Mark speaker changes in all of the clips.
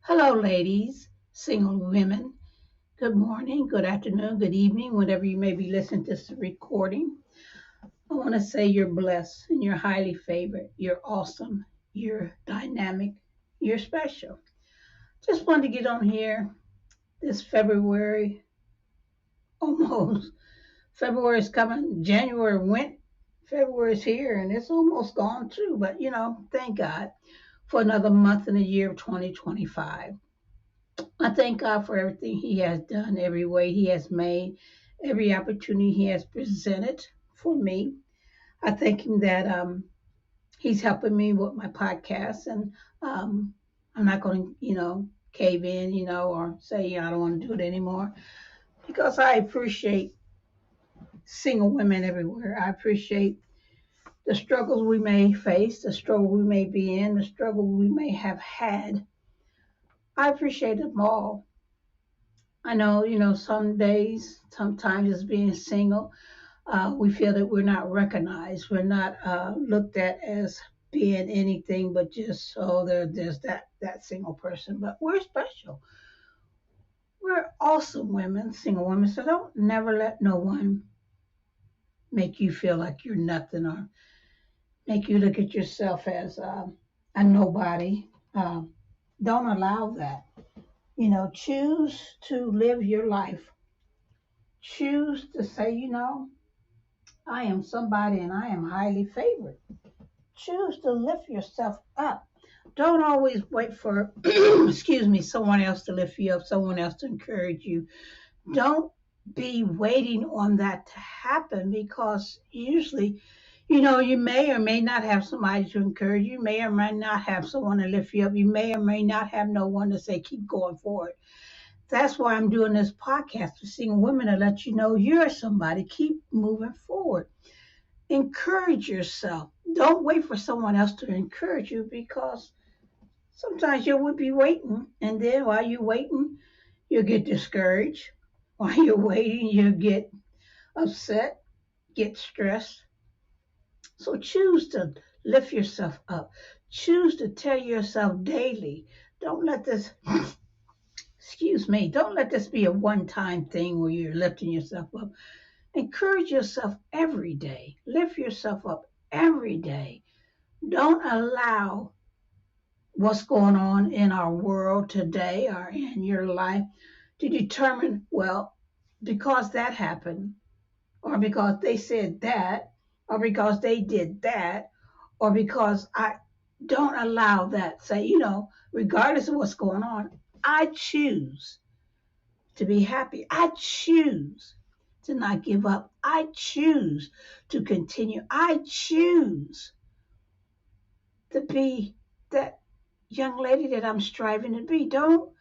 Speaker 1: Hello, ladies, single women. Good morning, good afternoon, good evening, whenever you may be listening to this recording. I want to say you're blessed and you're highly favored. You're awesome. You're dynamic. You're special. Just wanted to get on here this February, almost. February is coming. January went. February is here and it's almost gone too. But, thank God for another month in the year of 2025. I thank God for everything He has done, every way He has made, every opportunity He has presented for me. I thank Him that He's helping me with my podcast, and I'm not going to, cave in, or say I don't want to do it anymore because I appreciate single women everywhere. I appreciate the struggles we may face, the struggle we may be in, the struggle we may have had. I appreciate them all. I know, some days, sometimes as being single, we feel that we're not recognized. We're not looked at as being anything but just, oh, there's that single person. But we're special. We're awesome women, single women. So don't never let no one make you feel like you're nothing or make you look at yourself as a nobody. Don't allow that. Choose to live your life. Choose to say, I am somebody and I am highly favored. Choose to lift yourself up. Don't always wait for, excuse me, someone else to lift you up, someone else to encourage you. Don't be waiting on that to happen because usually, you may or may not have somebody to encourage you. You may or may not have someone to lift you up. You may or may not have no one to say, keep going forward. That's why I'm doing this podcast for single women to let you know you're somebody. Keep moving forward. Encourage yourself. Don't wait for someone else to encourage you because sometimes you will be waiting, and then while you're waiting, you'll get discouraged. While you're waiting, you'll get upset, get stressed. So choose to lift yourself up. Choose to tell yourself daily. Don't let this, excuse me, don't let this be a one time thing where you're lifting yourself up. Encourage yourself every day. Lift yourself up every day. Don't allow what's going on in our world today or in your life to determine, well, because that happened, or because they said that, or because they did that, or because I don't allow that. Say, regardless of what's going on, I choose to be happy. I choose to not give up. I choose to continue. I choose to be that young lady that I'm striving to be. Don't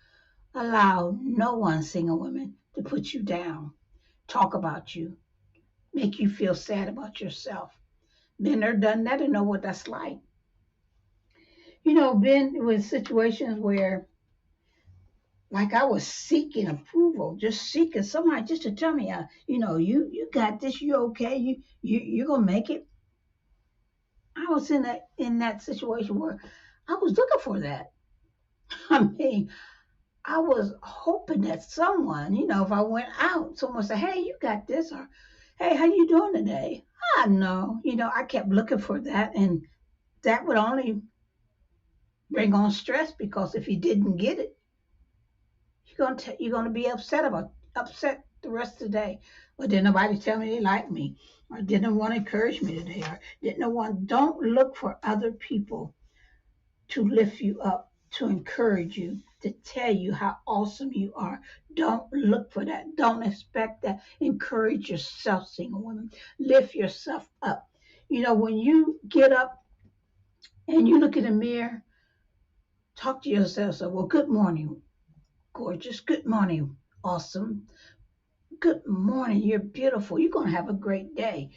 Speaker 1: allow no one, single woman, to put you down, talk about you, make you feel sad about yourself. Been there, done that, and know what that's like. Been with situations where, like, I was seeking approval, just seeking somebody just to tell me, you got this, you okay, you're gonna make it. I was in that situation where I was looking for that. I mean, I was hoping that someone, if I went out, someone would say, "Hey, you got this," or "Hey, how you doing today?" I know, I kept looking for that, and that would only bring on stress because if you didn't get it, you're gonna be upset the rest of the day. But didn't nobody tell me they liked me, or didn't want to encourage me today, or didn't no one. Don't look for other people to lift you up, to encourage you, to tell you how awesome you are. Don't look for that. Don't expect that. Encourage yourself, single women. Lift yourself up. When you get up and you look in the mirror, talk to yourself. So, well, good morning, gorgeous. Good morning, awesome. Good morning, you're beautiful. You're going to have a great day.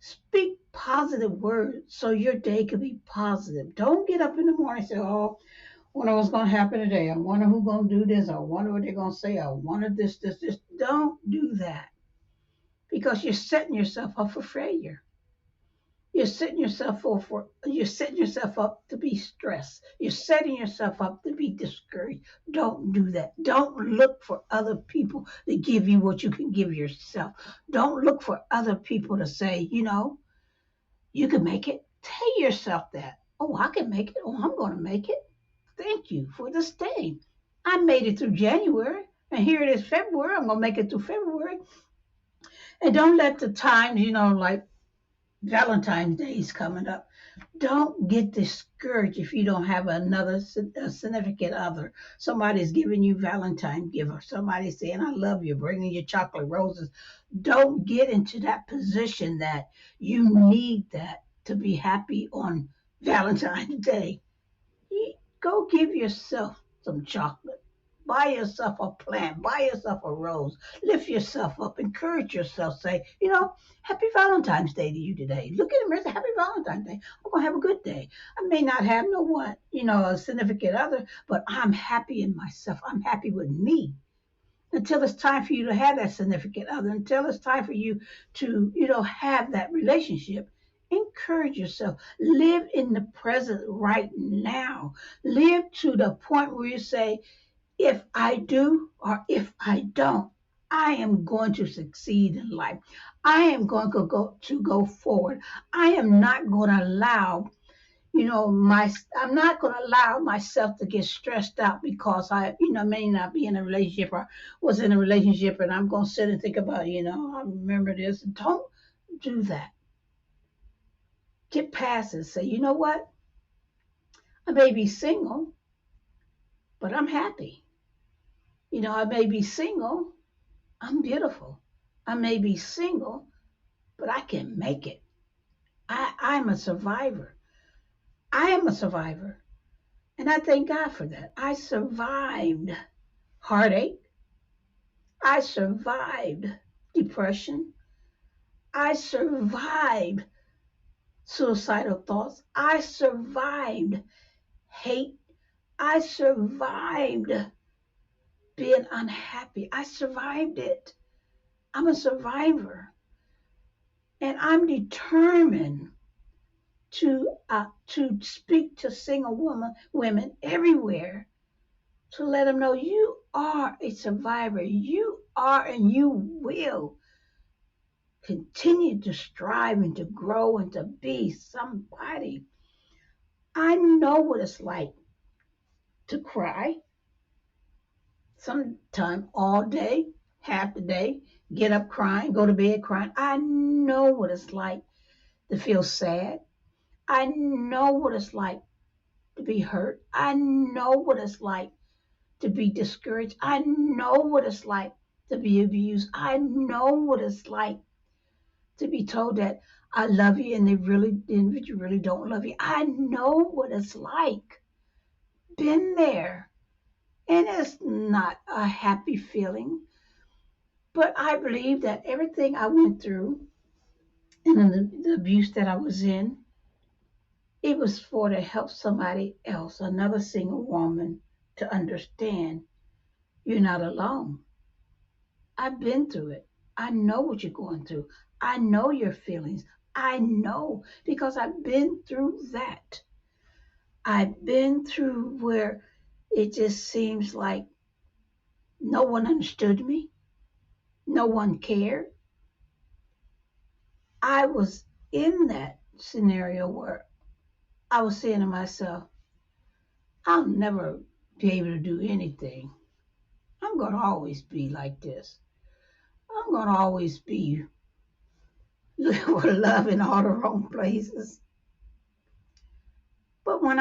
Speaker 1: Speak positive words so your day can be positive. Don't get up in the morning and say, oh, wonder what's going to happen today. I wonder who's going to do this. I wonder what they're going to say. I wonder this. Don't do that because you're setting yourself up for failure. You're setting yourself up to be stressed. You're setting yourself up to be discouraged. Don't do that. Don't look for other people to give you what you can give yourself. Don't look for other people to say, you can make it. Tell yourself that. Oh, I can make it. Oh, I'm going to make it. Thank you for this day. I made it through January, and here it is February. I'm going to make it through February. And don't let the times, like Valentine's Day is coming up. Don't get discouraged if you don't have a significant other. Somebody's giving you Valentine gift, or somebody's saying, I love you, bringing you chocolate roses. Don't get into that position that you need that to be happy on Valentine's Day. Go give yourself some chocolate. Buy yourself a plant. Buy yourself a rose. Lift yourself up. Encourage yourself. Say, Happy Valentine's Day to you today. Look at the mirror and say, Happy Valentine's Day. I'm going to have a good day. I may not have no one, a significant other, but I'm happy in myself. I'm happy with me. Until it's time for you to have that significant other, until it's time for you to, have that relationship, encourage yourself. Live in the present right now. Live to the point where you say, if I do or if I don't, I am going to succeed in life. I am going to go forward. I am not going to allow I'm not going to allow myself to get stressed out because I may not be in a relationship or was in a relationship, and I'm going to sit and think about, I remember this. Don't do that. Get past it. Say, you know what? I may be single, but I'm happy. I may be single. I'm beautiful. I may be single, but I can make it. I'm a survivor. I am a survivor. And I thank God for that. I survived heartache. I survived depression. I survived suicidal thoughts. I survived hate. I survived being unhappy. I survived it. I'm a survivor. And I'm determined to speak to single women everywhere to let them know you are a survivor. You are and you will continue to strive and to grow and to be somebody. I know what it's like to cry sometime all day, half the day, get up crying, go to bed crying. I know what it's like to feel sad. I know what it's like to be hurt. I know what it's like to be discouraged. I know what it's like to be abused. I know what it's like to be told that I love you and you really don't love you. I know what it's like. Been there. And it's not a happy feeling. But I believe that everything I went through and the abuse that I was in, it was for to help somebody else, another single woman, to understand you're not alone. I've been through it. I know what you're going through. I know your feelings. I know because I've been through that. I've been through where it just seems like no one understood me, no one cared. I was in that scenario where I was saying to myself, I'll never be able to do anything. I'm going to always be like this. I'm going to always be looking for love in all the wrong places. But when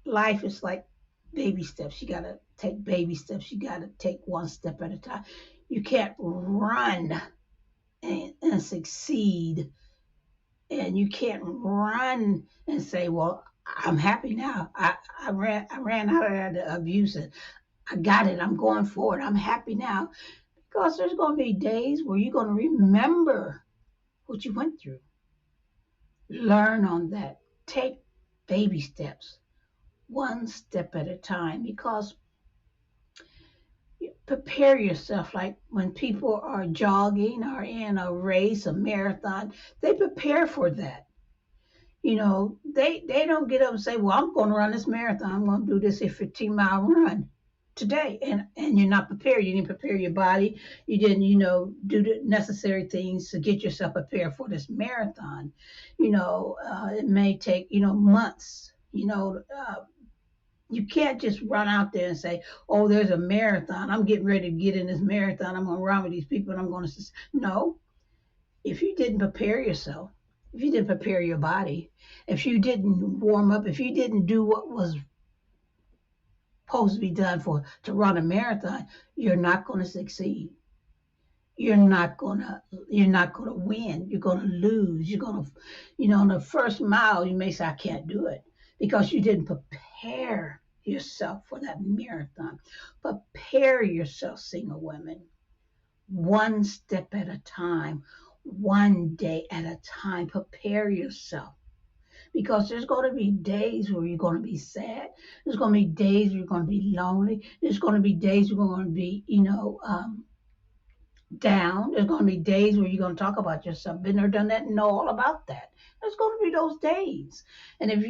Speaker 1: life is like baby steps. You got to take baby steps. You got to take one step at a time. You can't run and succeed. And you can't run and say, well, I'm happy now. I ran out of the abuse and I got it. I'm going forward. I'm happy now. Because there's going to be days where you're going to remember what you went through. Learn on that. Take baby steps, one step at a time. Because Prepare yourself. Like when people are jogging or in a race, a marathon, they prepare for that. They don't get up and say, well, I'm going to run this marathon. I'm going to do this a 15-mile run today. And you're not prepared. You didn't prepare your body. You didn't, do the necessary things to get yourself prepared for this marathon. It may take, months. You can't just run out there and say, oh, there's a marathon. I'm getting ready to get in this marathon. I'm going to run with these people and I'm going to. No, if you didn't prepare yourself, if you didn't prepare your body, if you didn't warm up, if you didn't do what was supposed to be done to run a marathon, you're not going to succeed. You're not gonna win. You're gonna lose. You're gonna, on the first mile, you may say, I can't do it because you didn't prepare yourself for that marathon. Prepare yourself, single women, one step at a time, one day at a time. Prepare yourself because there's going to be days where you're going to be sad. There's going to be days where you're going to be lonely. There's going to be days you're going to be, down. There's going to be days where you're going to talk about yourself. Been there, done that, and know all about that. There's going to be those days. And if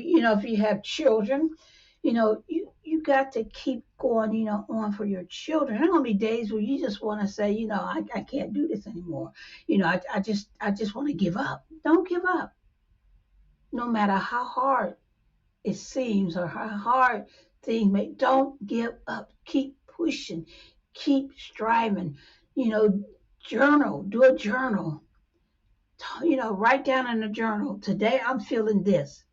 Speaker 1: you have children, you got to keep going, on for your children. There's going to be days where you just want to say, I can't do this anymore. I just want to give up. Don't give up. No matter how hard it seems or how hard things may, don't give up. Keep pushing. Keep striving. Journal. Do a journal. Write down in a journal. Today I'm feeling this.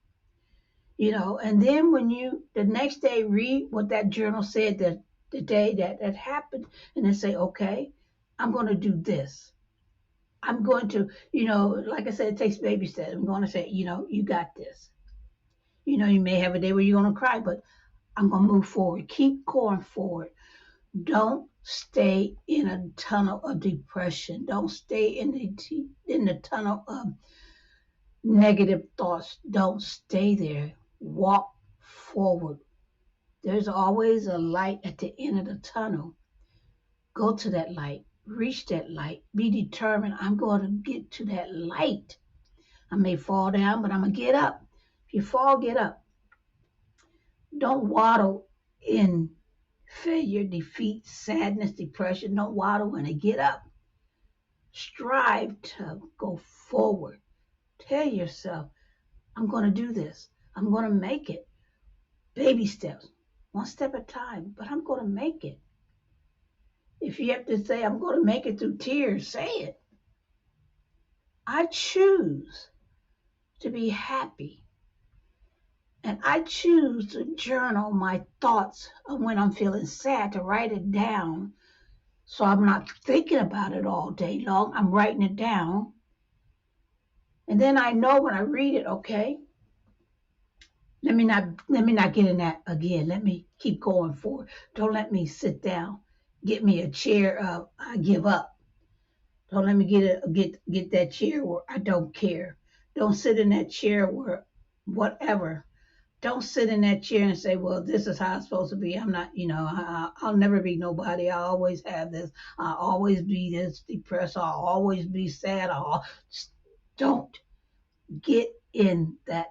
Speaker 1: And then when you the next day read what that journal said that the day that happened, and then say, okay, I'm going to do this. I'm going to, like I said, it takes baby steps. I'm going to say, you got this. You may have a day where you're going to cry, but I'm going to move forward. Keep going forward. Don't stay in a tunnel of depression. Don't stay in the tunnel of negative thoughts. Don't stay there. Walk forward. There's always a light at the end of the tunnel. Go to that light. Reach that light. Be determined. I'm going to get to that light. I may fall down, but I'm going to get up. If you fall, get up. Don't waddle in failure, defeat, sadness, depression. Don't waddle in it. Get up. Strive to go forward. Tell yourself, I'm going to do this. I'm going to make it. Baby steps, one step at a time, but I'm going to make it. If you have to say, I'm going to make it through tears, say it. I choose to be happy. And I choose to journal my thoughts of when I'm feeling sad, to write it down. So I'm not thinking about it all day long. I'm writing it down. And then I know when I read it, okay, let me not get in that again. Let me keep going forward. Don't let me sit down. Get me a chair. I give up. Don't let me get that chair where I don't care. Don't sit in that chair where whatever. Don't sit in that chair and say, well, this is how it's supposed to be. I'm not, I'll never be nobody. I'll always have this. I'll always be this depressed. I'll always be sad. Don't get in that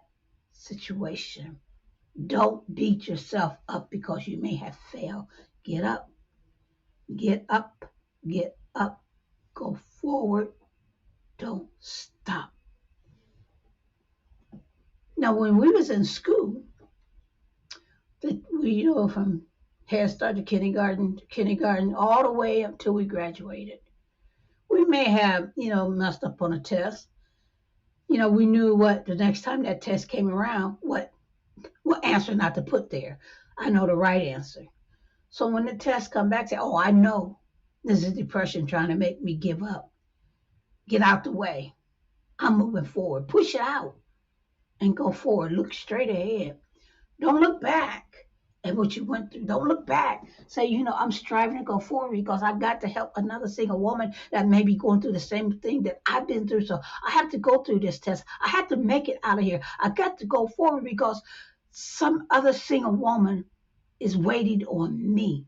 Speaker 1: situation. Don't beat yourself up because you may have failed. Get up, get up, get up. Go forward. Don't stop. Now, when we was in school, we, from Head Start to kindergarten, all the way up till we graduated, we may have, messed up on a test. We knew what the next time that test came around, what answer not to put there. I know the right answer. So when the test come back, say, oh, I know this is depression trying to make me give up. Get out the way. I'm moving forward. Push it out and go forward. Look straight ahead. Don't look back at what you went through. Don't look back. Say, I'm striving to go forward because I got to help another single woman that may be going through the same thing that I've been through. So I have to go through this test. I have to make it out of here. I got to go forward because some other single woman is waiting on me.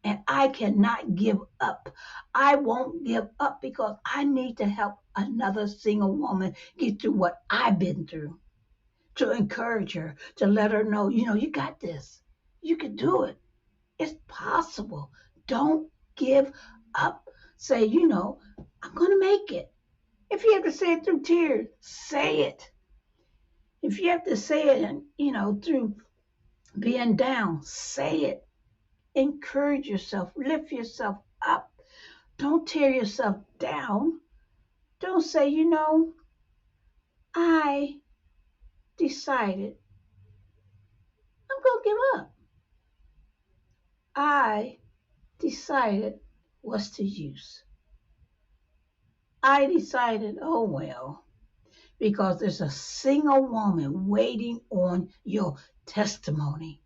Speaker 1: And I cannot give up. I won't give up because I need to help another single woman get through what I've been through, to encourage her, to let her know, you got this. You can do it. It's possible. Don't give up. Say, I'm going to make it. If you have to say it through tears, say it. If you have to say it, and through being down, say it. Encourage yourself, lift yourself up. Don't tear yourself down. Don't say, I decided I'm going to give up. I decided what's the use. I decided, oh well, because there's a single woman waiting on your testimony.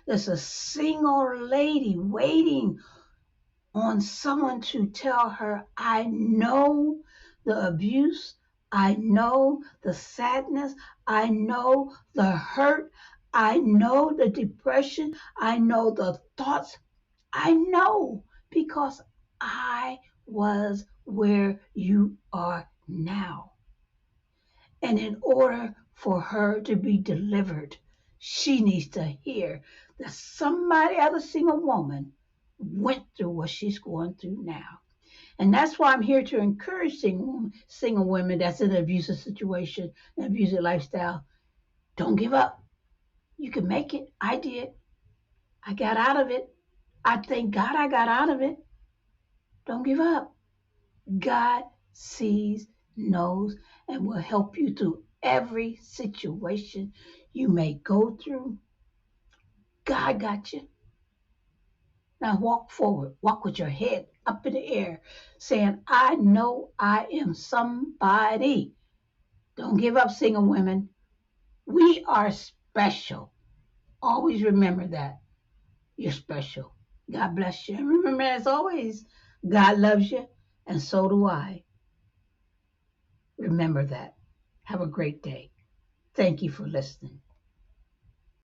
Speaker 1: There's a single lady waiting on someone to tell her, I know the abuse, I know the sadness, I know the hurt, I know the depression, I know the thoughts, I know because I was where you are now. And in order for her to be delivered, she needs to hear that somebody, other single woman, went through what she's going through now. And that's why I'm here to encourage single women that's in an abusive situation, an abusive lifestyle. Don't give up. You can make it. I did. I got out of it. I thank God I got out of it. Don't give up. God sees, knows, and will help you through every situation you may go through. God got you. Now walk forward. Walk with your head up in the air, saying, I know I am somebody. Don't give up, single women. We are special. Always remember that. You're special. God bless you. And remember, as always, God loves you, and so do I. Remember that. Have a great day. Thank you for listening.